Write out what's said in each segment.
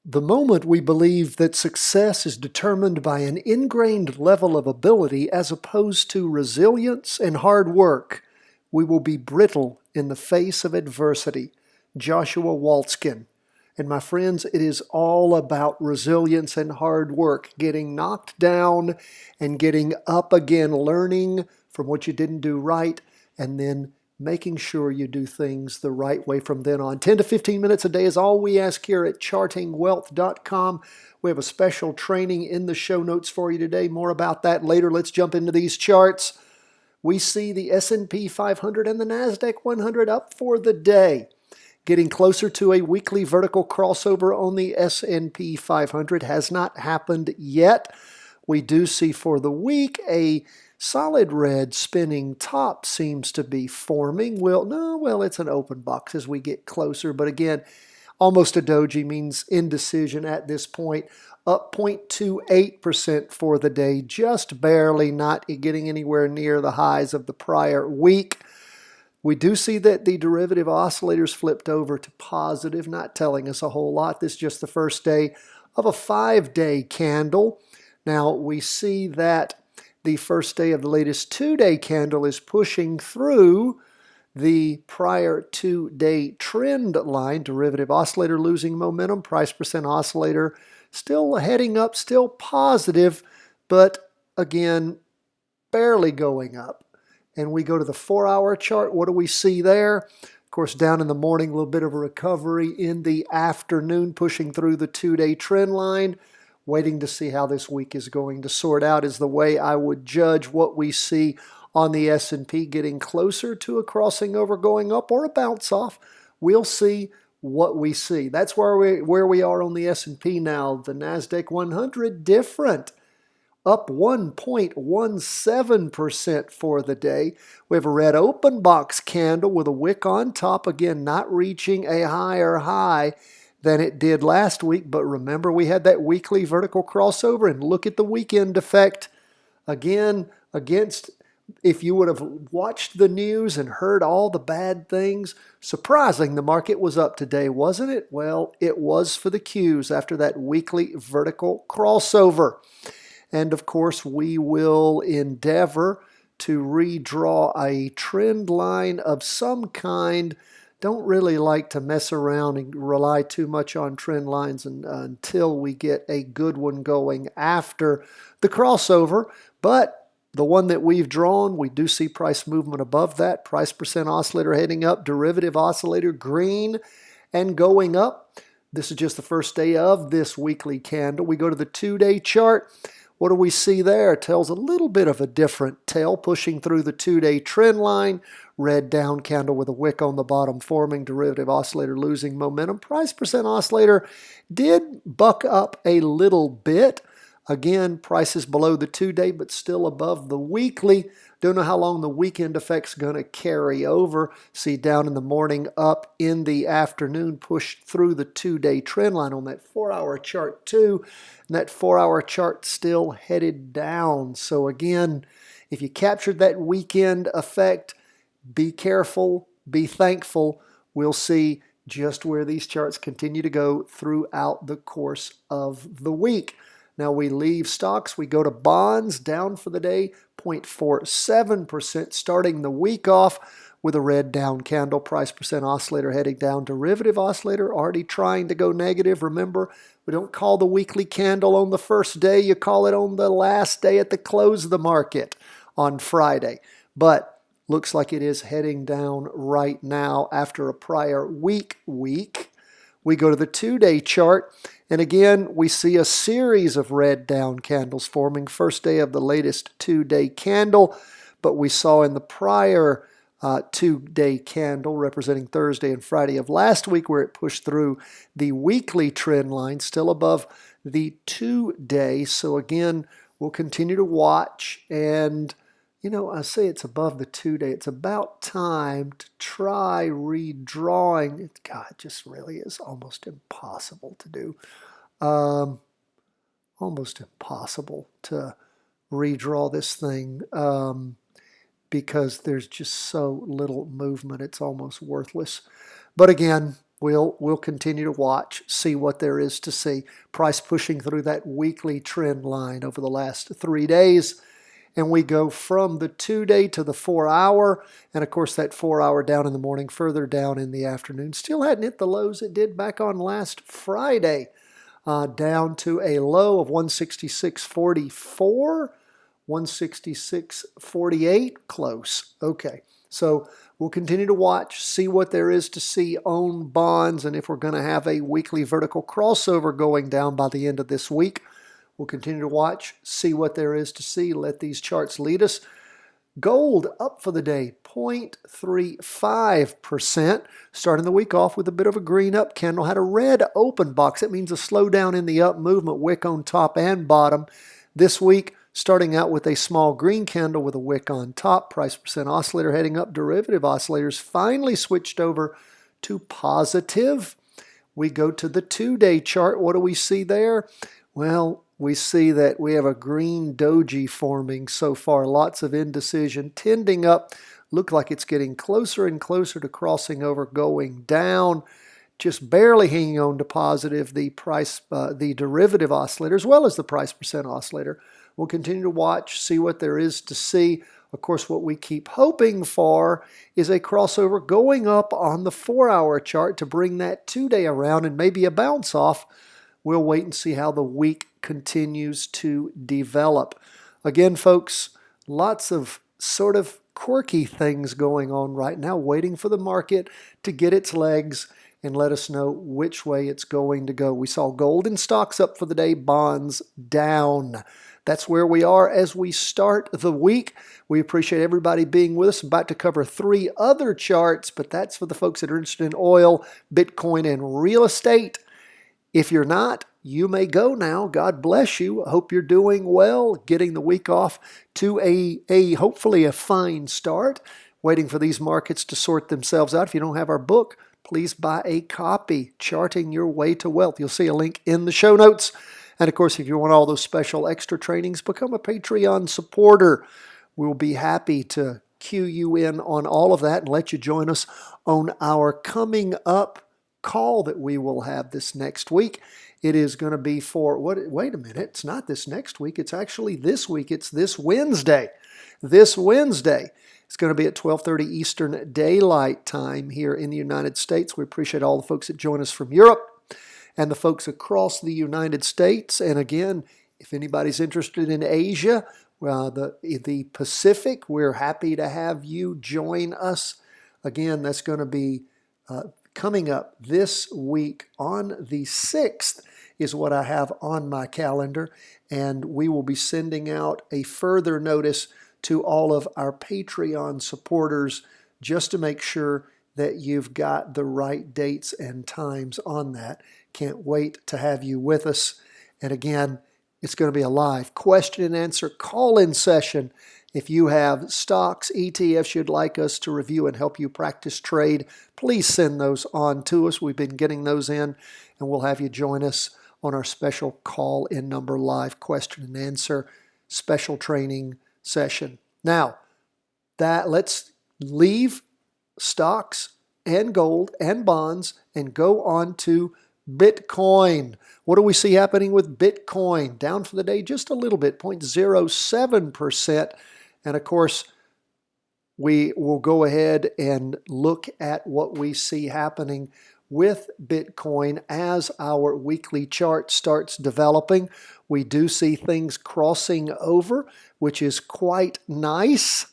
The moment we believe that success is determined by an ingrained level of ability as opposed to resilience and hard work, we will be brittle in the face of adversity. Joshua Waitzkin. And my friends, it is all about resilience and hard work, getting knocked down and getting up again, learning from what you didn't do right, and then making sure you do things the right way from then on. 10 to 15 minutes a day is all we ask here at chartingwealth.com. We have a special training in the show notes for you today. More about that later. Let's jump into these charts. We see the S&P 500 and the NASDAQ 100 up for the day. Getting closer to a weekly vertical crossover on the S&P 500 has not happened yet. We do see for the week a solid red spinning top seems to be forming. Well, it's an open box as we get closer. But again, almost a doji means indecision at this point. Up 0.28% for the day, just barely, not getting anywhere near the highs of the prior week. We do see that the derivative oscillators flipped over to positive, not telling us a whole lot. This is just the first day of a 5-day candle. Now, we see that the first day of the latest 2-day candle is pushing through the prior 2-day trend line. Derivative oscillator losing momentum. Price percent oscillator still heading up, still positive, but again, barely going up. And we go to the 4-hour chart. What do we see there? Of course, down in the morning, a little bit of a recovery in the afternoon, pushing through the 2-day trend line. Waiting to see how this week is going to sort out is the way I would judge what we see on the S&P, getting closer to a crossing over going up or a bounce off. We'll see what we see. That's where we are on the S&P now. The NASDAQ 100 different. Up 1.17% for the day. We have a red open box candle with a wick on top. Again, not reaching a higher high than it did last week. But remember, we had that weekly vertical crossover. And look at the weekend effect. Again, if you would have watched the news and heard all the bad things, surprising the market was up today, wasn't it? Well, it was for the Qs after that weekly vertical crossover. And of course, we will endeavor to redraw a trend line of some kind. Don't really like to mess around and rely too much on trend lines until we get a good one going after the crossover. But the one that we've drawn, we do see price movement above that. Price percent oscillator heading up. Derivative oscillator green and going up. This is just the first day of this weekly candle. We go to the 2-day chart. What do we see there? It tells a little bit of a different tale, pushing through the 2-day trend line. Red down candle with a wick on the bottom forming. Derivative oscillator losing momentum. Price percent oscillator did buck up a little bit. Again, prices below the 2-day, but still above the weekly. Don't know how long the weekend effect's going to carry over. See down in the morning, up in the afternoon, pushed through the 2-day trend line on that 4-hour chart too. And that 4-hour chart still headed down. So again, if you captured that weekend effect, be careful, be thankful. We'll see just where these charts continue to go throughout the course of the week. Now we leave stocks, we go to bonds, down for the day, 0.47%, starting the week off with a red down candle. Price percent oscillator heading down. Derivative oscillator already trying to go negative. Remember, we don't call the weekly candle on the first day. You call it on the last day at the close of the market on Friday. But looks like it is heading down right now after a prior week. We go to the 2-day chart, and again, we see a series of red down candles forming. First day of the latest 2-day candle, but we saw in the prior 2-day candle representing Thursday and Friday of last week where it pushed through the weekly trend line, still above the 2-day. So again, we'll continue to watch, and I say it's above the 2-day. It's about time to try redrawing. God, it just really is almost impossible to do. Almost impossible to redraw this thing because there's just so little movement. It's almost worthless. But again, we'll continue to watch, see what there is to see. Price pushing through that weekly trend line over the last 3 days. And we go from the 2-day to the 4-hour. And of course, that 4-hour down in the morning, further down in the afternoon. Still hadn't hit the lows it did back on last Friday. Down to a low of 166.44, 166.48, close. Okay, so we'll continue to watch, see what there is to see, own bonds, and if we're going to have a weekly vertical crossover going down by the end of this week. We'll continue to watch, see what there is to see, let these charts lead us. Gold up for the day, 0.35%. Starting the week off with a bit of a green up candle. Had a red open box. That means a slowdown in the up movement, wick on top and bottom. This week, starting out with a small green candle with a wick on top. Price percent oscillator heading up. Derivative oscillators finally switched over to positive. We go to the 2-day chart. What do we see there? Well, we see that we have a green doji forming so far. Lots of indecision, tending up. Look like it's getting closer and closer to crossing over, going down. Just barely hanging on to positive. The derivative oscillator, as well as the price percent oscillator. We'll continue to watch, see what there is to see. Of course, what we keep hoping for is a crossover going up on the 4-hour chart to bring that 2-day around and maybe a bounce off. We'll wait and see how the week continues to develop. Again, folks, lots of sort of quirky things going on right now, waiting for the market to get its legs and let us know which way it's going to go. We saw gold and stocks up for the day, bonds down. That's where we are as we start the week. We appreciate everybody being with us. I'm about to cover 3 other charts, but that's for the folks that are interested in oil, Bitcoin, and real estate. If you're not, you may go now. God bless you. I hope you're doing well, getting the week off to a hopefully a fine start, waiting for these markets to sort themselves out. If you don't have our book, please buy a copy, Charting Your Way to Wealth. You'll see a link in the show notes. And of course, if you want all those special extra trainings, become a Patreon supporter. We'll be happy to cue you in on all of that and let you join us on our coming up call that we will have this next week. It is going to be for, wait a minute, it's not this next week. It's actually this week. It's this Wednesday. This Wednesday. It's going to be at 12:30 Eastern Daylight Time here in the United States. We appreciate all the folks that join us from Europe and the folks across the United States. And again, if anybody's interested in Asia, the Pacific, we're happy to have you join us. Again, that's going to be coming up this week on the 6th is what I have on my calendar, and we will be sending out a further notice to all of our Patreon supporters just to make sure that you've got the right dates and times on that. Can't wait to have you with us. And again, it's going to be a live question and answer call-in session. If you have stocks, ETFs you'd like us to review and help you practice trade, please send those on to us. We've been getting those in, and we'll have you join us on our special call-in number live question and answer special training session. Now, let's leave stocks and gold and bonds and go on to Bitcoin. What do we see happening with Bitcoin? Down for the day just a little bit, 0.07%. And of course, we will go ahead and look at what we see happening with Bitcoin as our weekly chart starts developing. We do see things crossing over, which is quite nice.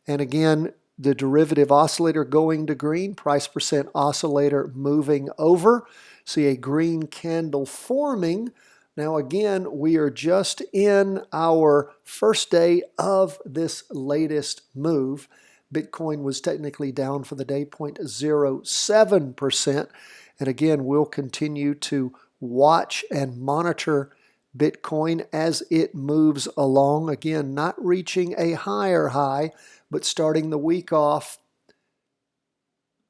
And again, the derivative oscillator going to green, price percent oscillator moving over. See a green candle forming. Now again, we are just in our first day of this latest move. Bitcoin was technically down for the day, 0.07%. And again, we'll continue to watch and monitor Bitcoin as it moves along. Again, not reaching a higher high, but starting the week off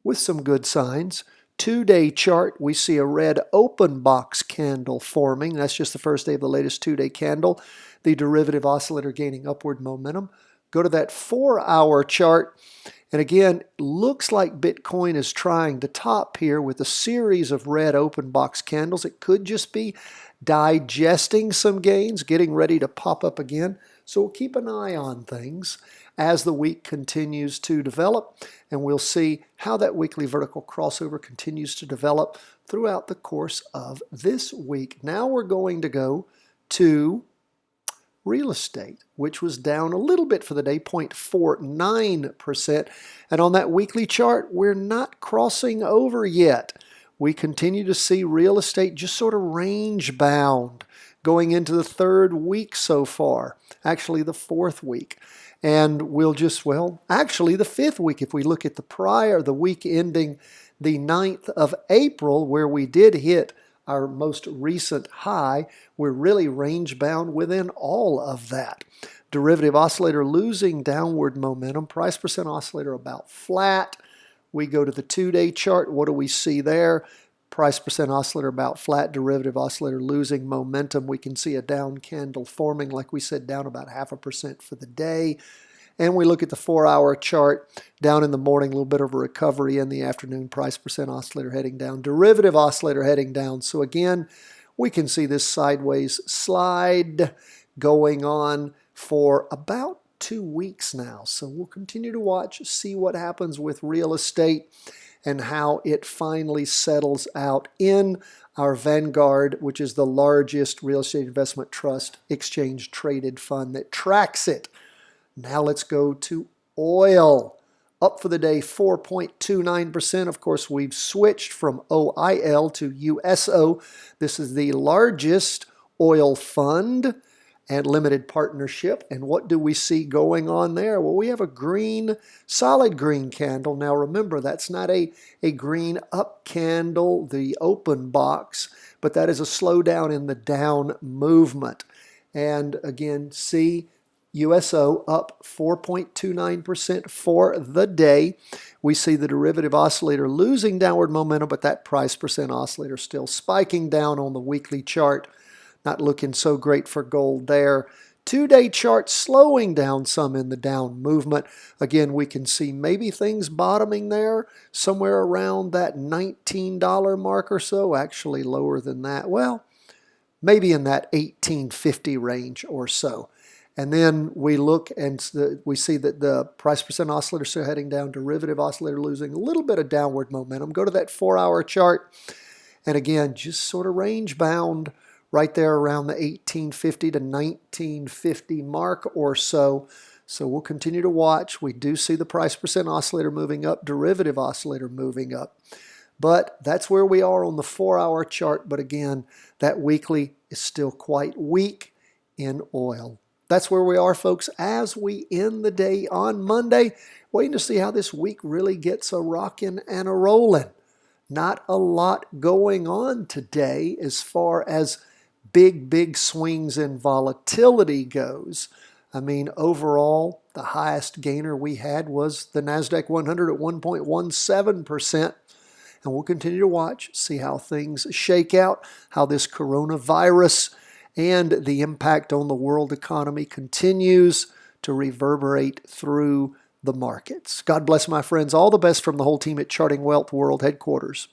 with some good signs. 2-day chart, we see a red open box candle forming. That's just the first day of the latest 2-day candle. The derivative oscillator gaining upward momentum. Go to that 4-hour chart. And again, looks like Bitcoin is trying to top here with a series of red open box candles. It could just be digesting some gains, getting ready to pop up again. So we'll keep an eye on things as the week continues to develop, and we'll see how that weekly vertical crossover continues to develop throughout the course of this week. Now we're going to go to real estate, which was down a little bit for the day, 0.49%. And on that weekly chart, we're not crossing over yet. We continue to see real estate just sort of range bound going into the third week so far, actually the fourth week. And we'll just, well, actually the fifth week, if we look at the week ending the 9th of April, where we did hit our most recent high, we're really range bound within all of that. Derivative oscillator losing downward momentum, price percent oscillator about flat. We go to the 2-day chart. What do we see there? Price percent oscillator about flat, derivative oscillator losing momentum. We can see a down candle forming, like we said, down about 0.5% for the day. And we look at the 4-hour chart, down in the morning, a little bit of a recovery in the afternoon, price percent oscillator heading down, derivative oscillator heading down. So again, we can see this sideways slide going on for about 2 weeks now. So we'll continue to watch, see what happens with real estate and how it finally settles out in our Vanguard, which is the largest real estate investment trust exchange traded fund that tracks it. Now let's go to oil. Up for the day, 4.29%. Of course, we've switched from OIL to USO. This is the largest oil fund and limited partnership. And what do we see going on there? Well, we have a green, solid green candle. Now remember, that's not a green up candle, the open box, but that is a slowdown in the down movement. And again, see USO up 4.29% for the day. We see the derivative oscillator losing downward momentum, but that price percent oscillator still spiking down on the weekly chart. Not looking so great for gold there. 2-day chart slowing down some in the down movement. Again, we can see maybe things bottoming there somewhere around that $19 mark or so. Actually lower than that. Well, maybe in that $18.50 range or so. And then we look and we see that the price percent oscillator still heading down, derivative oscillator losing a little bit of downward momentum. Go to that 4-hour chart. And again, just sort of range bound right there around the 1850 to 1950 mark or so. So we'll continue to watch. We do see the price percent oscillator moving up, derivative oscillator moving up. But that's where we are on the 4-hour chart. But again, that weekly is still quite weak in oil. That's where we are, folks, as we end the day on Monday, waiting to see how this week really gets a rocking and a rolling. Not a lot going on today as far as big swings in volatility goes. I mean, overall, the highest gainer we had was the NASDAQ 100 at 1.17%. And we'll continue to watch, see how things shake out, how this coronavirus and the impact on the world economy continues to reverberate through the markets. God bless, my friends. All the best from the whole team at Charting Wealth World Headquarters.